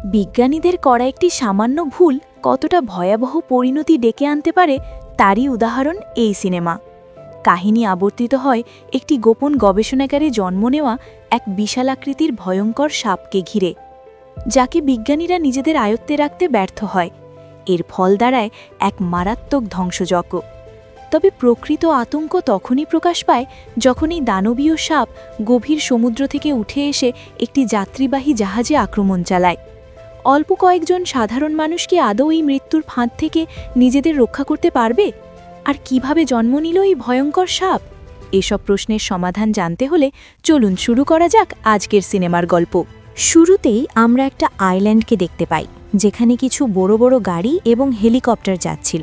বিজ্ঞানীদের করা একটি সামান্য ভুল কতটা ভয়াবহ পরিণতি ডেকে আনতে পারে তারই উদাহরণ এই সিনেমা। কাহিনী আবর্তিত হয় একটি গোপন গবেষণাগারে জন্ম নেওয়া এক বিশালাকৃতির ভয়ঙ্কর সাপকে ঘিরে, যাকে বিজ্ঞানীরা নিজেদের আয়ত্তে রাখতে ব্যর্থ হয়। এর ফল দাঁড়ায় এক মারাত্মক ধ্বংসযজ্ঞ। তবে প্রকৃত আতঙ্ক তখনই প্রকাশ পায় যখন এই দানবীয় সাপ গভীর সমুদ্র থেকে উঠে এসে একটি যাত্রীবাহী জাহাজে আক্রমণ চালায়। অল্প কয়েকজন সাধারণ মানুষ কি আদৌ এই মৃত্যুর ফাঁদ থেকে নিজেদের রক্ষা করতে পারবে? আর কিভাবে জন্ম নিল এই ভয়ঙ্কর সাপ? এসব প্রশ্নের সমাধান জানতে হলে চলুন শুরু করা যাক আজকের সিনেমার গল্প। শুরুতেই আমরা একটা আইল্যান্ডকে দেখতে পাই, যেখানে কিছু বড় বড় গাড়ি এবং হেলিকপ্টার যাচ্ছিল।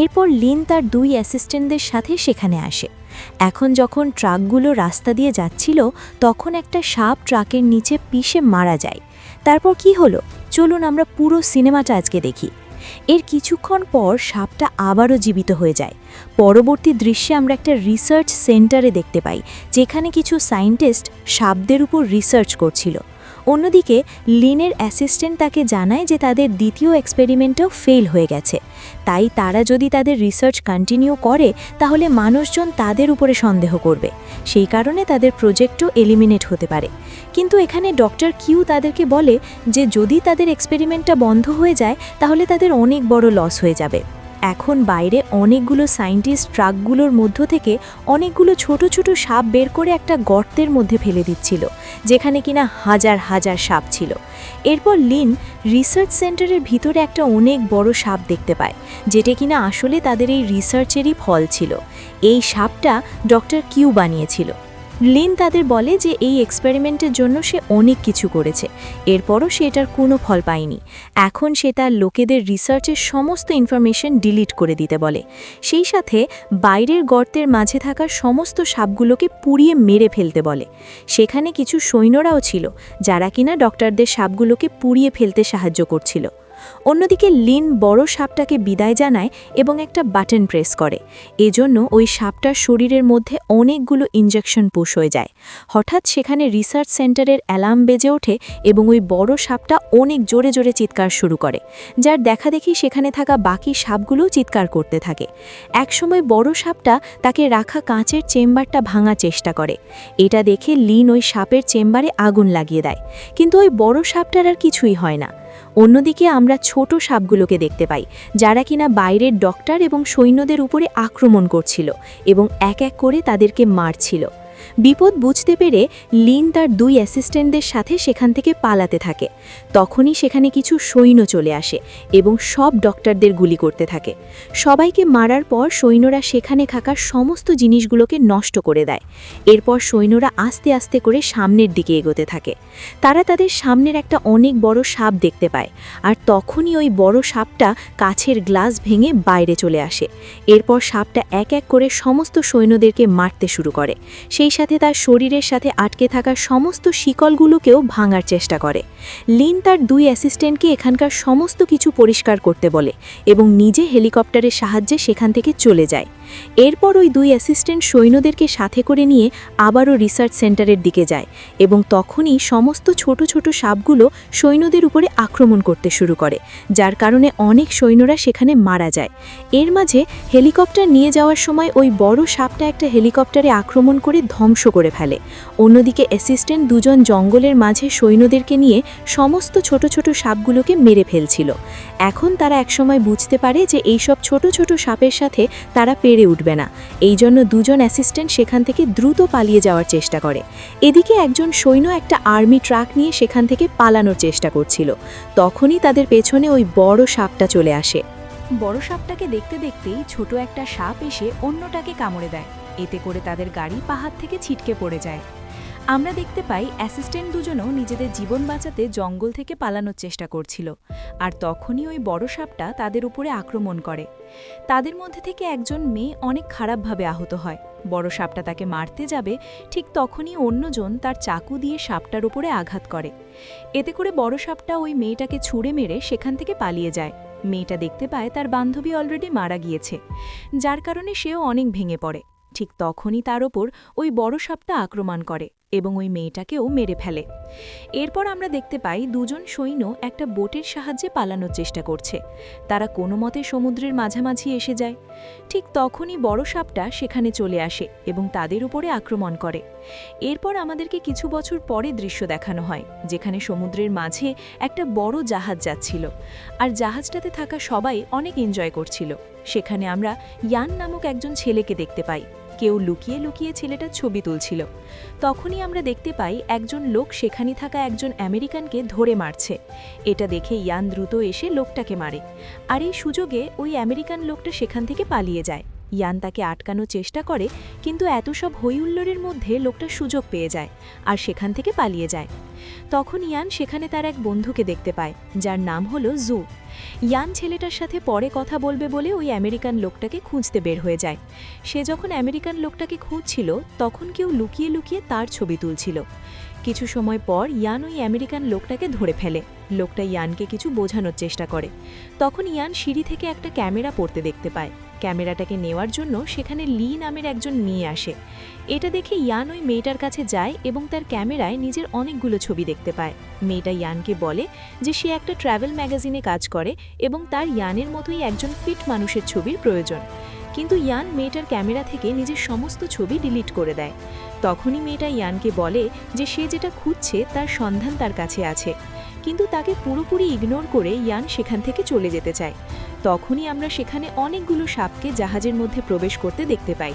এরপর লিন তার 2 অ্যাসিস্ট্যান্টদের সাথে সেখানে আসে। এখন যখন ট্রাকগুলো রাস্তা দিয়ে যাচ্ছিল, তখন একটা সাপ ট্রাকের নিচে পিষে মারা যায়। তারপর কি হলো, চলুন আমরা পুরো সিনেমাটা আজকে দেখি। এর কিছুক্ষণ পর সাপটা আবারও জীবিত হয়ে যায়। পরবর্তী দৃশ্যে আমরা একটা রিসার্চ সেন্টারে দেখতে পাই, যেখানে কিছু সায়েন্টিস্ট সাপদের উপর রিসার্চ করছিল। অন্যদিকে লিনের অ্যাসিস্ট্যান্ট তাকে জানায় যে তাদের দ্বিতীয় এক্সপেরিমেন্টও ফেল হয়ে গেছে, তাই তারা যদি তাদের রিসার্চ কন্টিনিউ করে তাহলে মানুষজন তাদের উপরে সন্দেহ করবে। সেই কারণে তাদের প্রজেক্টও এলিমিনেট হতে পারে। কিন্তু এখানে ডক্টর কিউ তাদেরকে বলে যে যদি তাদের এক্সপেরিমেন্টটা বন্ধ হয়ে যায় তাহলে তাদের অনেক বড় লস হয়ে যাবে। এখন বাইরে অনেকগুলো সায়েন্টিস্ট ট্রাকগুলোর মধ্য থেকে অনেকগুলো ছোট ছোট সাপ বের করে একটা গর্তের মধ্যে ফেলে দিচ্ছিল, যেখানে কিনা হাজার হাজার সাপ ছিল। এরপর লিন রিসার্চ সেন্টারের ভিতরে একটা অনেক বড় সাপ দেখতে পায়, যেটা কিনা আসলে তাদের এই রিসার্চেরই ফল ছিল। এই সাপটা ডক্টর কিউ বানিয়েছিল। লিন তাদের বলে যে এই এক্সপেরিমেন্টের জন্য সে অনেক কিছু করেছে, এরপরও সে এটার কোনো ফল পায়নি। এখন সে তার লোকেদের রিসার্চের সমস্ত ইনফরমেশন ডিলিট করে দিতে বলে। সেই সাথে বাইরের গর্তের মাঝে থাকা সমস্ত সাপগুলোকে পুড়িয়ে মেরে ফেলতে বলে। সেখানে কিছু সৈন্যরাও ছিল, যারা কিনা ডক্টরদের সাপগুলোকে পুড়িয়ে ফেলতে সাহায্য করছিল। অন্যদিকে লিন বড় সাপটাকে বিদায় জানায় এবং একটা বাটন প্রেস করে। এজন্য ওই সাপটার শরীরের মধ্যে অনেকগুলো ইনজেকশন পুশ হয়ে যায়। হঠাৎ সেখানে রিসার্চ সেন্টারের অ্যালার্ম বেজে ওঠে এবং ওই বড় সাপটা অনেক জোরে জোরে চিৎকার শুরু করে, যার দেখাদেখি সেখানে থাকা বাকি সাপগুলোও চিৎকার করতে থাকে। একসময় বড় সাপটা তাকে রাখা কাঁচের চেম্বারটা ভাঙার চেষ্টা করে। এটা দেখে লিন ওই সাপের চেম্বারে আগুন লাগিয়ে দেয়, কিন্তু ওই বড় সাপটার আর কিছুই হয় না। অন্যদিকে আমরা ছোট সাপগুলোকে দেখতে পাই, যারা কিনা বাইরের ডক্টর এবং সৈন্যদের উপরে আক্রমণ করছিল এবং এক এক করে তাদেরকে মারছিল। বিপদ বুঝতে পেরে লিন তার 2 অ্যাসিস্ট্যান্টদের সাথে সেখান থেকে পালাতে থাকে। তখনই সেখানে কিছু সৈন্য চলে আসে এবং সব ডক্টরদের গুলি করতে থাকে। সবাইকে মারার পর সৈন্যরা সেখানে থাকা সমস্ত জিনিসগুলোকে নষ্ট করে দেয়। এরপর সৈন্যরা আস্তে আস্তে করে সামনের দিকে এগোতে থাকে। তারা তাদের সামনের একটা অনেক বড় সাপ দেখতে পায়, আর তখনই ওই বড় সাপটা কাছের গ্লাস ভেঙে বাইরে চলে আসে। এরপর সাপটা এক এক করে সমস্ত সৈন্যদেরকে মারতে শুরু করে। সেই সাথে তার শরীরের সাথে আটকে থাকা সমস্ত শিকলগুলোকেও ভাঙার চেষ্টা করে। লিন তার 2 অ্যাসিস্ট্যান্টকে এখানকার সমস্ত কিছু পরিষ্কার করতে বলে এবং নিজে হেলিকপ্টারের সাহায্যে সেখান থেকে চলে যায়। এরপর ওই 2 অ্যাসিস্ট্যান্ট সৈন্যদেরকে সাথে করে নিয়ে আবারও রিসার্চ সেন্টারের দিকে যায় এবং তখনই সমস্ত ছোট ছোট সাপগুলো সৈন্যদের উপরে আক্রমণ করতে শুরু করে, যার কারণে অনেক সৈন্যরা সেখানে মারা যায়। এর মাঝে হেলিকপ্টার নিয়ে যাওয়ার সময় ওই বড় সাপটা একটা হেলিকপ্টারে আক্রমণ করে ধ্বংস করে ফেলে। অন্যদিকে অ্যাসিস্ট্যান্ট 2 জন জঙ্গলের মাঝে সৈন্যদেরকে নিয়ে সমস্ত ছোট ছোট সাপগুলোকে মেরে ফেলছিল। এখন তারা একসময় বুঝতে পারে যে এইসব ছোট ছোট সাপের সাথে তারা পেরে উঠবে না। এই জন্য 2 জন অ্যাসিস্ট্যান্ট সেখান থেকে দ্রুত পালিয়ে যাওয়ার চেষ্টা করে। এদিকে একজন সৈন্য একটা আর্মি ট্রাক নিয়ে সেখান থেকে পালানোর চেষ্টা করছিল। তখনই তাদের পেছনে ওই বড় সাপটা চলে আসে। বড় সাপটাকে দেখতে দেখতেই ছোট একটা সাপ এসে অন্যটাকে কামড়ে দেয়। এতে করে তাদের গাড়ি পাহাড় থেকে ছিটকে পড়ে যায়। আমরা দেখতে পাই অ্যাসিস্ট্যান্ট 2 জনও নিজেদের জীবন বাঁচাতে জঙ্গল থেকে পালানোর চেষ্টা করছিল, আর তখনই ওই বড় সাপটা তাদের উপরে আক্রমণ করে। তাদের মধ্যে থেকে একজন মেয়ে অনেক খারাপভাবে আহত হয়। বড় সাপটা তাকে মারতে যাবে, ঠিক তখনই অন্যজন তার চাকু দিয়ে সাপটার উপরে আঘাত করে। এতে করে বড় সাপটা ওই মেয়েটাকে ছুঁড়ে মেরে সেখান থেকে পালিয়ে যায়। মেয়েটা দেখতে পায় তার বান্ধবী অলরেডি মারা গিয়েছে, যার কারণে সেও অনেক ভেঙে পড়ে। ঠিক তখনই তার ওপর ওই বড় সাপটা আক্রমণ করে এবং ওই মেয়েটাকেও মেরে ফেলে। এরপর আমরা দেখতে পাই দুজন সৈন্য একটা বোটের সাহায্যে পালানোর চেষ্টা করছে। তারা কোনো মতে সমুদ্রের মাঝামাঝি এসে যায়। ঠিক তখনই বড় সাপটা সেখানে চলে আসে এবং তাদের উপরে আক্রমণ করে। এরপর আমাদেরকে কিছু বছর পরে দৃশ্য দেখানো হয়, যেখানে সমুদ্রের মাঝে একটা বড় জাহাজ যাচ্ছিল, আর জাহাজটাতে থাকা সবাই অনেক এনজয় করছিল। সেখানে আমরা ইয়ান নামক একজন ছেলেকে দেখতে পাই। কেউ লুকিয়ে লুকিয়ে ছেলেটার ছবি তুলছিল। তখনই আমরা দেখতে পাই একজন লোক সেখানে থাকা একজন আমেরিকানকে ধরে মারছে। এটা দেখে ইয়ান দ্রুত এসে লোকটাকে মারে, আর এই সুযোগে ওই আমেরিকান লোকটা সেখান থেকে পালিয়ে যায়। ইয়ান তাকে আটকানোর চেষ্টা করে, কিন্তু এত সব হইহুল্লোড়ের মধ্যে লোকটা সুযোগ পেয়ে যায় আর সেখান থেকে পালিয়ে যায়। তখন ইয়ান সেখানে তার এক বন্ধুকে দেখতে পায়, যার নাম হলো জু। ইয়ান ছেলেটার সাথে পরে কথা বলবে বলে ওই আমেরিকান লোকটাকে খুঁজতে বের হয়ে যায়। সে যখন আমেরিকান লোকটাকে খুঁজছিল, তখন কেউ লুকিয়ে লুকিয়ে তার ছবি তুলছিল। কিছু সময় পর ইয়ান ওই আমেরিকান লোকটাকে ধরে ফেলে। লোকটা ইয়ানকে কিছু বোঝানোর চেষ্টা করে। তখন ইয়ান সিঁড়ি থেকে একটা ক্যামেরা পড়তে দেখতে পায়। ক্যামেরাটাকে নেওয়ার জন্য সেখানে লি নামের একজন মেয়ে আসে। এটা দেখে ইয়ান ওই মেয়েটার কাছে যায় এবং তার ক্যামেরায় নিজের অনেকগুলো ছবি দেখতে পায়। মেয়েটা ইয়ানকে বলে যে সে একটা ট্রাভেল ম্যাগাজিনে কাজ করে এবং তার ইয়ানের মতোই একজন ফিট মানুষের ছবির প্রয়োজন। কিন্তু ইয়ান মেয়েটার ক্যামেরা থেকে নিজের সমস্ত ছবি ডিলিট করে দেয়। তখনই মেয়েটা ইয়ানকে বলে যে সে যেটা খুঁজছে তার সন্ধান তার কাছে আছে, কিন্তু তাকে পুরোপুরি ইগনোর করে ইয়ান সেখান থেকে চলে যেতে চায়। তখনই আমরা সেখানে অনেকগুলো সাপকে জাহাজের মধ্যে প্রবেশ করতে দেখতে পাই।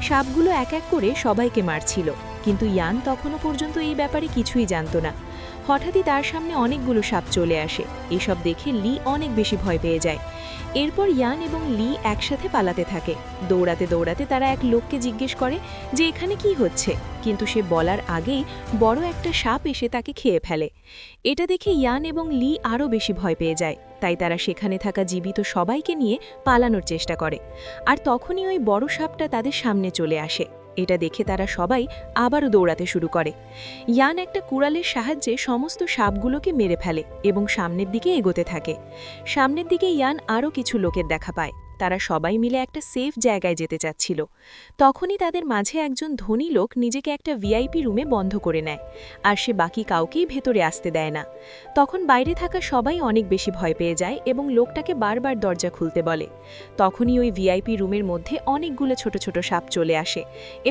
সাপগুলো এক এক করে সবাইকে মারছিল, কিন্তু ইয়ান তখনও পর্যন্ত এই ব্যাপারে কিছুই জানত না। হঠাৎই তার সামনে অনেকগুলো সাপ চলে আসে। এসব দেখে লি অনেক বেশি ভয় পেয়ে যায়। এরপর ইয়ান এবং লি একসাথে পালাতে থাকে। দৌড়াতে দৌড়াতে তারা এক লোককে জিজ্ঞেস করে যে এখানে কি হচ্ছে, কিন্তু সে বলার আগেই বড় একটা সাপ এসে তাকে খেয়ে ফেলে। এটা দেখে ইয়ান এবং লি আরও বেশি ভয় পেয়ে যায়। তাই তারা সেখানে থাকা জীবিত সবাইকে নিয়ে পালানোর চেষ্টা করে, আর তখনই ওই বড় সাপটা তাদের সামনে চলে আসে। এটা দেখে তারা সবাই আবারও দৌড়াতে শুরু করে। ইয়ান একটা কুড়ালের সাহায্যে সমস্ত সাপগুলোকে মেরে ফেলে এবং সামনের দিকে এগোতে থাকে। সামনের দিকে ইয়ান আরও কিছু লোকের দেখা পায়। তারা সবাই মিলে একটা সেফ জায়গায় যেতে চাচ্ছিল। তখনই তাদের মাঝে একজন ধনী লোক নিজেকে একটা ভিআইপি রুমে বন্ধ করে নেয়, আর সে বাকি কাউকেই ভেতরে আসতে দেয় না। তখন বাইরে থাকা সবাই অনেক বেশি ভয় পেয়ে যায় এবং লোকটাকে বারবার দরজা খুলতে বলে। তখনই ওই ভিআইপি রুমের মধ্যে অনেকগুলো ছোট ছোট সাপ চলে আসে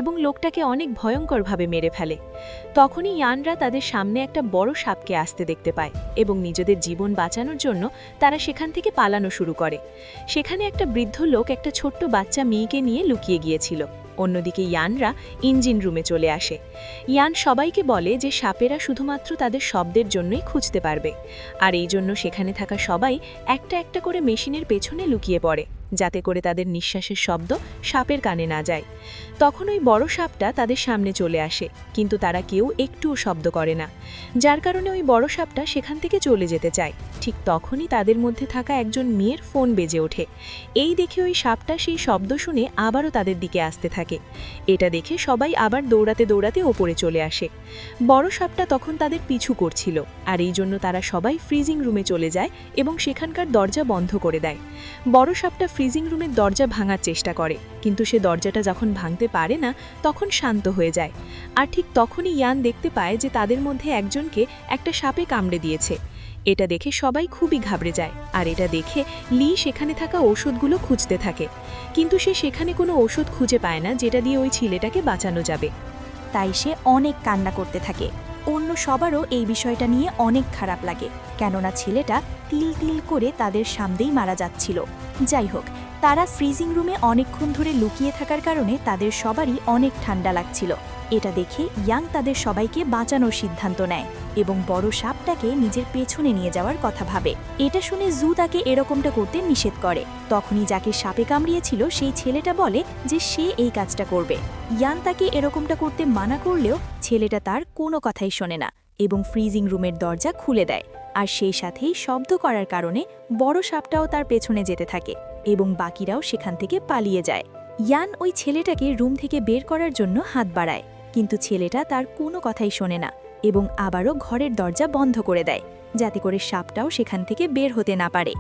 এবং লোকটাকে অনেক ভয়ঙ্করভাবে মেরে ফেলে। তখনই ইয়ানরা তাদের সামনে একটা বড় সাপকে আসতে দেখতে পায় এবং নিজেদের জীবন বাঁচানোর জন্য তারা সেখান থেকে পালানো শুরু করে। সেখানে একটা বৃদ্ধ লোক একটা ছোট্ট বাচ্চা মেয়েকে নিয়ে লুকিয়ে গিয়েছিল। অন্যদিকে ইয়ানরা ইঞ্জিন রুমে চলে আসে। ইয়ান সবাইকে বলে যে সাপেরা শুধুমাত্র তাদের শব্দের জন্যই খুঁজতে পারবে, আর এই জন্য সেখানে থাকা সবাই একটা একটা করে মেশিনের পেছনে লুকিয়ে পড়ে, যাতে করে তাদের নিঃশ্বাসের শব্দ সাপের কানে না যায়। তখন ওই বড় সাপটা তাদের সামনে চলে আসে, কিন্তু তারা কেউ একটুও শব্দ করে না, যার কারণে ওই বড় সাপটা সেখান থেকে চলে যেতে চায়। ঠিক তখনই তাদের মধ্যে থাকা একজন মেয়ের ফোন বেজে ওঠে। এই দেখে ওই সাপটা সেই শব্দ শুনে আবারও তাদের দিকে আসতে থাকে। এটা দেখে সবাই আবার দৌড়াতে দৌড়াতে ওপরে চলে আসে। বড় সাপটা তখন তাদের পিছু করছিল, আর এই জন্য তারা সবাই ফ্রিজিং রুমে চলে যায় এবং সেখানকার দরজা বন্ধ করে দেয়। বড় সাপটা ফ্রিজিং রুমের দরজা ভাঙার চেষ্টা করে, কিন্তু সে দরজাটা যখন ভাঙতে পারে না তখন শান্ত হয়ে যায়। আর ঠিক তখনই ইয়ান দেখতে পায় যে তাদের মধ্যে একজনকে একটা সাপে কামড়ে দিয়েছে। এটা দেখে সবাই খুবই ঘাবড়ে যায়, আর এটা দেখে লি সেখানে থাকা ওষুধগুলো খুঁজতে থাকে, কিন্তু সে সেখানে কোনো ওষুধ খুঁজে পায় না যেটা দিয়ে ওই ছেলেটাকে বাঁচানো যাবে। তাই সে অনেক কান্না করতে থাকে। অন্য সবারও এই বিষয়টা নিয়ে অনেক খারাপ লাগে, কেননা ছেলেটা তিল তিল করে তাদের সামনেই মারা যাচ্ছিল। যাই হোক, তারা ফ্রিজিং রুমে অনেকক্ষণ ধরে লুকিয়ে থাকার কারণে তাদের সবারই অনেক ঠান্ডা লাগছিল। এটা দেখে ইয়াং তাদের সবাইকে বাঁচানোর সিদ্ধান্ত নেয় এবং বড় সাপটাকে নিজের পেছনে নিয়ে যাওয়ার কথা ভাবে। এটা শুনে জু তাকে এরকমটা করতে নিষেধ করে। তখনই যাকে সাপে কামড়িয়েছিল সেই ছেলেটা বলে যে সে এই কাজটা করবে। ইয়ান তাকে এরকমটা করতে মানা করলেও ছেলেটা তার কোনো কথাই শোনে না এবং ফ্রিজিং রুমের দরজা খুলে দেয়, আর সেই সাথেই শব্দ করার কারণে বড় সাপটাও তার পেছনে যেতে থাকে এবং বাকিরাও সেখান থেকে পালিয়ে যায়। ইয়ান ওই ছেলেটাকে রুম থেকে বের করার জন্য হাত বাড়ায়, কিন্তু ছেলেটা তার কোনো কথাই শোনে না এবং আবারও ঘরের দরজা বন্ধ করে দেয়, যাতে করে সাপটাও সেখান থেকে বের হতে না পারে।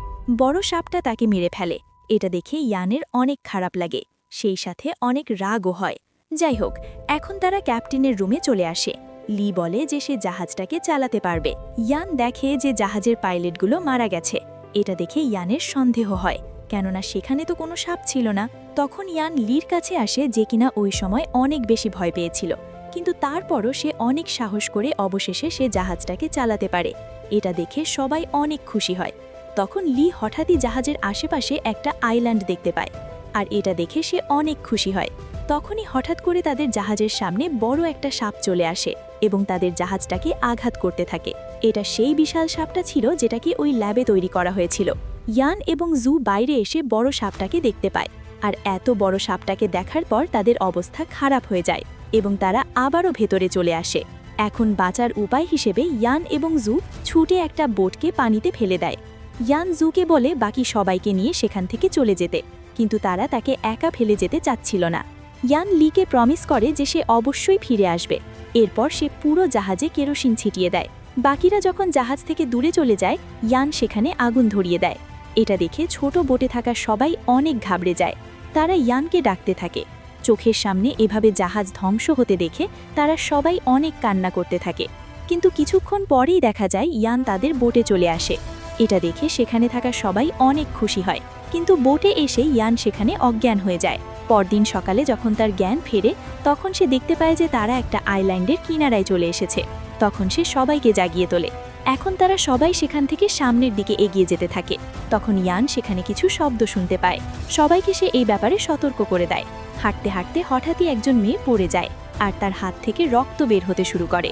বড় সাপটা তাকে মেরে ফেলে। এটা দেখে ইয়ানের অনেক খারাপ লাগে, সেই সাথে অনেক রাগও হয়। যাই হোক, এখন তারা ক্যাপ্টেনের রুমে চলে আসে। লি বলে যে সে জাহাজটাকে চালাতে পারবে। ইয়ান দেখে যে জাহাজের পাইলটগুলো মারা গেছে। এটা দেখে ইয়ানের সন্দেহ হয়, কেননা সেখানে তো কোনো সাপ ছিল না। তখন ইয়ান লির কাছে আসে, যে কিনা ওই সময় অনেক বেশি ভয় পেয়েছিল, কিন্তু তারপরও সে অনেক সাহস করে অবশেষে সে জাহাজটাকে চালাতে পারে। এটা দেখে সবাই অনেক খুশি হয়। তখন লি হঠাৎই জাহাজের আশেপাশে একটা আইল্যান্ড দেখতে পায়, আর এটা দেখে সে অনেক খুশি হয়। তখনই হঠাৎ করে তাদের জাহাজের সামনে বড় একটা সাপ চলে আসে এবং তাদের জাহাজটাকে আঘাত করতে থাকে। এটা সেই বিশাল সাপটা ছিল যেটাকে ওই ল্যাবে তৈরি করা হয়েছিল। ইয়ান এবং জু বাইরে এসে বড় সাপটাকে দেখতে পায়, আর এত বড় সাপটাকে দেখার পর তাদের অবস্থা খারাপ হয়ে যায় এবং তারা আবারও ভেতরে চলে আসে। এখন বাঁচার উপায় হিসেবে ইয়ান এবং জু ছুটে একটা বোটকে পানিতে ফেলে দেয়। ইয়ান জুকে বলে বাকি সবাইকে নিয়ে সেখান থেকে চলে যেতে, কিন্তু তারা তাকে একা ফেলে যেতে চাচ্ছিল না। ইয়ান লিকে প্রমিস করে যে সে অবশ্যই ফিরে আসবে। এরপর সে পুরো জাহাজে কেরোসিন ছিটিয়ে দেয়। বাকিরা যখন জাহাজ থেকে দূরে চলে যায়, ইয়ান সেখানে আগুন ধরিয়ে দেয়। এটা দেখে ছোট বোটে থাকা সবাই অনেক ঘাবড়ে যায়। তারা ইয়ানকে ডাকতে থাকে। চোখের সামনে এভাবে জাহাজ ধ্বংস হতে দেখে তারা সবাই অনেক কান্না করতে থাকে। কিন্তু কিছুক্ষণ পরেই দেখা যায় ইয়ান তাদের বোটে চলে আসে। এটা দেখে সেখানে থাকা সবাই অনেক খুশি হয়, কিন্তু বোটে এসে ইয়ান সেখানে অজ্ঞান হয়ে যায়। পরদিন সকালে যখন তার জ্ঞান ফেরে, তখন সে দেখতে পায় যে তারা একটা আইল্যান্ডের কিনারায় চলে এসেছে। তখন সে সবাইকে জাগিয়ে তোলে। এখন তারা সবাই সেখান থেকে সামনের দিকে এগিয়ে যেতে থাকে। তখন ইয়ান সেখানে কিছু শব্দ শুনতে পায়। সবাইকে সে এই ব্যাপারে সতর্ক করে দেয়। হাঁটতে হাঁটতে হঠাৎই একজন মেয়ে পড়ে যায়, আর তার হাত থেকে রক্ত বের হতে শুরু করে।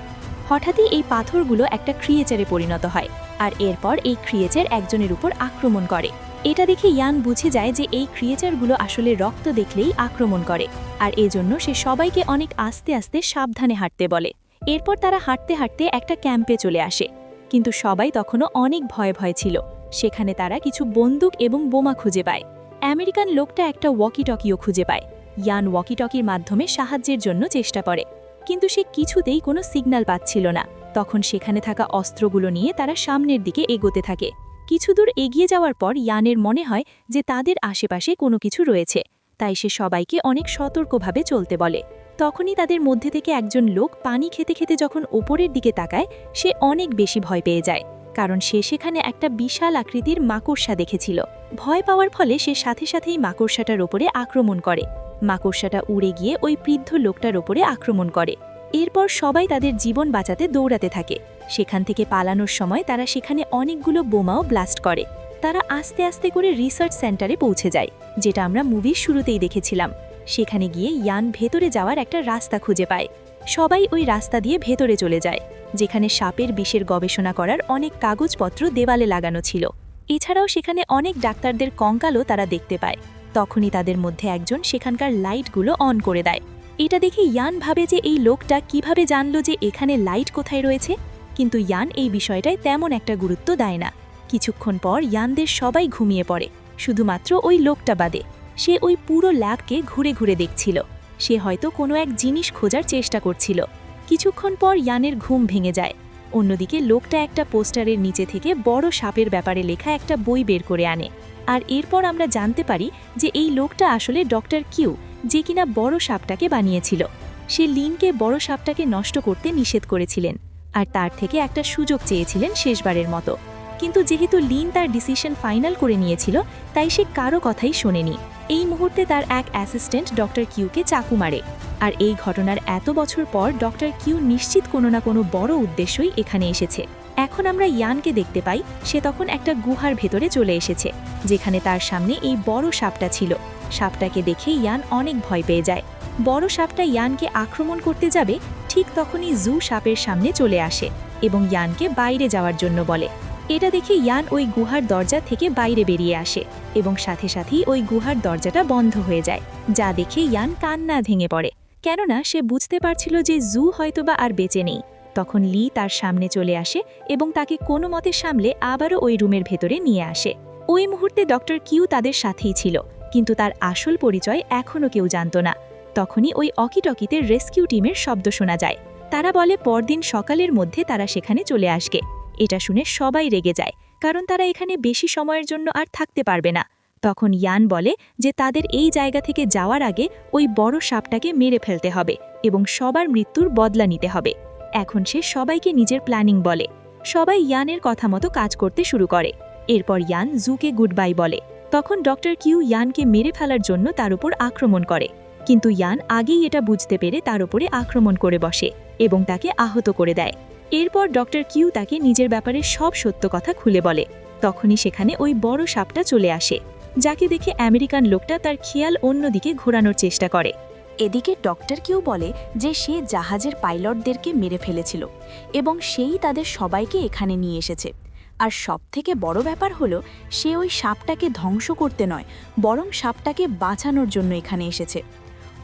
হঠাৎই এই পাথরগুলো একটা ক্রিয়েচারে পরিণত হয়, আর এরপর এই ক্রিয়েচার একজনের উপর আক্রমণ করে। এটা দেখে ইয়ান বুঝে যায় যে এই ক্রিয়েচারগুলো আসলে রক্ত দেখলেই আক্রমণ করে, আর এজন্য সে সবাইকে অনেক আস্তে আস্তে সাবধানে হাঁটতে বলে। এরপর তারা হাঁটতে হাঁটতে একটা ক্যাম্পে চলে আসে, কিন্তু সবাই তখনও অনেক ভয়ে ভয়ে ছিল। সেখানে তারা কিছু বন্দুক এবং বোমা খুঁজে পায়। আমেরিকান লোকটা একটা ওয়াকি টকিও খুঁজে পায়। ইয়ান ওয়াকি টকির মাধ্যমে সাহায্যের জন্য চেষ্টা করে, কিন্তু সে কিছুতেই কোনো সিগন্যাল পাচ্ছিল না। তখন সেখানে থাকা অস্ত্রগুলো নিয়ে তারা সামনের দিকে এগোতে থাকে। কিছু দূর এগিয়ে যাওয়ার পর ইয়ানের মনে হয় যে তাদের আশেপাশে কোনো কিছু রয়েছে, তাই সে সবাইকে অনেক সতর্কভাবে চলতে বলে। তখনই তাদের মধ্যে থেকে একজন লোক পানি খেতে খেতে যখন ওপরের দিকে তাকায়, সে অনেক বেশি ভয় পেয়ে যায়, কারণ সে সেখানে একটা বিশাল আকৃতির মাকড়সা দেখেছিল। ভয় পাওয়ার ফলে সে সাথে সাথেই মাকড়সাটার ওপরে আক্রমণ করে। মাকড়সাটা উড়ে গিয়ে ওই বৃদ্ধ লোকটার ওপরে আক্রমণ করে। এরপর সবাই তাদের জীবন বাঁচাতে দৌড়াতে থাকে। সেখান থেকে পালানোর সময় তারা সেখানে অনেকগুলো বোমাও ব্লাস্ট করে। তারা আস্তে আস্তে করে রিসার্চ সেন্টারে পৌঁছে যায়, যেটা আমরা মুভির শুরুতেই দেখেছিলাম। সেখানে গিয়ে ইয়ান ভেতরে যাওয়ার একটা রাস্তা খুঁজে পায়। সবাই ওই রাস্তা দিয়ে ভেতরে চলে যায়, যেখানে সাপের বিষের গবেষণা করার অনেক কাগজপত্র দেওয়ালে লাগানো ছিল। এছাড়াও সেখানে অনেক ডাক্তারদের কঙ্কালও তারা দেখতে পায়। তখনই তাদের মধ্যে একজন সেখানকার লাইটগুলো অন করে দেয়। এটা দেখে ইয়ান ভাবে যে এই লোকটা কিভাবে জানলো যে এখানে লাইট কোথায় রয়েছে, কিন্তু ইয়ান এই বিষয়টায় তেমন একটা গুরুত্ব দেয় না। কিছুক্ষণ পর ইয়ানদের সবাই ঘুমিয়ে পড়ে, শুধুমাত্র ওই লোকটা বাদে। সে ওই পুরো ল্যাবকে ঘুরে ঘুরে দেখছিল। সে হয়তো কোনো এক জিনিস খোঁজার চেষ্টা করছিল। কিছুক্ষণ পর ইয়ানের ঘুম ভেঙে যায়। অন্যদিকে লোকটা একটা পোস্টারের নিচে থেকে বড় সাপের ব্যাপারে লেখা একটা বই বের করে আনে। আর এরপর আমরা জানতে পারি যে এই লোকটা আসলে ডক্টর কিউ, যে কিনা বড় সাপটাকে বানিয়েছিল। সে লিনকে বড় সাপটাকে নষ্ট করতে নিষেধ করেছিলেন, আর তার থেকে একটা সুযোগ চেয়েছিলেন শেষবারের মতো। কিন্তু যেহেতু লিন তার ডিসিশন ফাইনাল করে নিয়েছিল, তাই সে কারো কথাই শোনেনি। এই মুহূর্তে তার এক অ্যাসিস্ট্যান্ট ডক্টর কিউকে চাকু মারে। আর এই ঘটনার এত বছর পর ডক্টর কিউ নিশ্চিত কোনো না কোনো বড় উদ্দেশ্যই এখানে এসেছে। এখন আমরা ইয়ানকে দেখতে পাই, সে তখন একটা গুহার ভেতরে চলে এসেছে, যেখানে তার সামনে এই বড় সাপটা ছিল। সাপটাকে দেখে ইয়ান অনেক ভয় পেয়ে যায়। বড় সাপটা ইয়ানকে আক্রমণ করতে যাবে, ঠিক তখনই জু সাপের সামনে চলে আসে এবং ইয়ানকে বাইরে যাওয়ার জন্য বলে। এটা দেখে ইয়ান ওই গুহার দরজা থেকে বাইরে বেরিয়ে আসে এবং সাথে সাথেই ওই গুহার দরজাটা বন্ধ হয়ে যায়, যা দেখে ইয়ান কান্না ভেঙে পড়ে, কেননা সে বুঝতে পারছিল যে জু হয়তোবা আর বেঁচে নেই। তখন লি তার সামনে চলে আসে এবং তাকে কোনো মতে সামলে আবারও ওই রুমের ভেতরে নিয়ে আসে। ওই মুহূর্তে ডক্টর কিউ তাদের সাথেই ছিল, কিন্তু তার আসল পরিচয় এখনও কেউ জানত না। তখনই ওই অকিটকিতে রেস্কিউ টিমের শব্দ শোনা যায়। তারা বলে পরদিন সকালের মধ্যে তারা সেখানে চলে আসবে। এটা শুনে সবাই রেগে যায়, কারণ তারা এখানে বেশি সময়ের জন্য আর থাকতে পারবে না। তখন ইয়ান বলে যে তাদের এই জায়গা থেকে যাওয়ার আগে ওই বড় সাপটাকে মেরে ফেলতে হবে এবং সবার মৃত্যুর বদলা নিতে হবে। এখন সে সবাইকে নিজের প্ল্যানিং বলে। সবাই ইয়ানের কথা মতো কাজ করতে শুরু করে। এরপর ইয়ান জুকে গুড বাই বলে। তখন ডক্টর কিউ ইয়ানকে মেরে ফেলার জন্য তার উপর আক্রমণ করে, কিন্তু ইয়ান আগেই এটা বুঝতে পেরে তার উপরে আক্রমণ করে বসে এবং তাকে আহত করে দেয়। এরপর ডক্টর কিউ তাকে নিজের ব্যাপারে সব সত্য কথা খুলে বলে। তখনই সেখানে ওই বড় সাপটা চলে আসে, যাকে দেখে আমেরিকান লোকটা তার খেয়াল অন্যদিকে ঘোরানোর চেষ্টা করে। এদিকে ডক্টর কিউ বলে যে সে জাহাজের পাইলটদেরকে মেরে ফেলেছিল এবং সেই তাদের সবাইকে এখানে নিয়ে এসেছে। আর সবথেকে বড় ব্যাপার হলো সে ওই সাপটাকে ধ্বংস করতে নয়, বরং সাপটাকে বাঁচানোর জন্য এখানে এসেছে।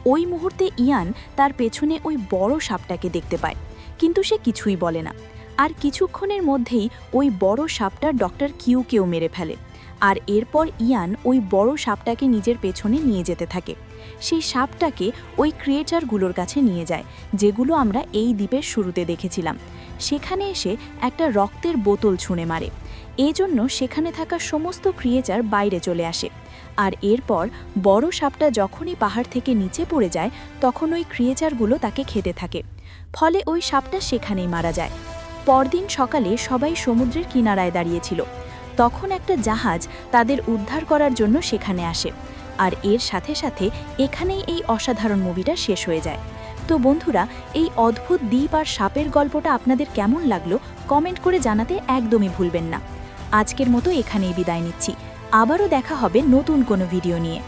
ওই মুহূর্তে ইয়ান তার পেছনে ওই বড় সাপটাকে দেখতে পায়, কিন্তু সে কিছুই বলে না। আর কিছুক্ষণের মধ্যেই ওই বড় সাপটা ডক্টর কিউকেও মেরে ফেলে। আর এরপর ইয়ান ওই বড় সাপটাকে নিজের পেছনে নিয়ে যেতে থাকে। সেই সাপটাকে ওই ক্রিয়েচারগুলোর কাছে নিয়ে যায়, যেগুলো আমরা এই দ্বীপের শুরুতে দেখেছিলাম। সেখানে এসে একটা রক্তের বোতল ছুঁড়ে মারে। এজন্য সেখানে থাকা সমস্ত ক্রিয়েচার বাইরে চলে আসে। আর এরপর বড় সাপটা যখনই পাহাড় থেকে নিচে পড়ে যায়, তখন ওই ক্রিয়েচারগুলো তাকে খেতে থাকে। ফলে ওই সাপটা সেখানেই মারা যায়। পরদিন সকালে সবাই সমুদ্রের কিনারায় দাঁড়িয়েছিল। তখন একটা জাহাজ তাদের উদ্ধার করার জন্য সেখানে আসে। আর এর সাথে সাথে এখানেই এই অসাধারণ মুভিটা শেষ হয়ে যায়। তো বন্ধুরা, এই অদ্ভুত দ্বীপ আর সাপের গল্পটা আপনাদের কেমন লাগলো কমেন্ট করে জানাতে একদমই ভুলবেন না। আজকের মতো এখানেই বিদায় নিচ্ছি। আবারও দেখা হবে নতুন কোনো ভিডিও নিয়ে।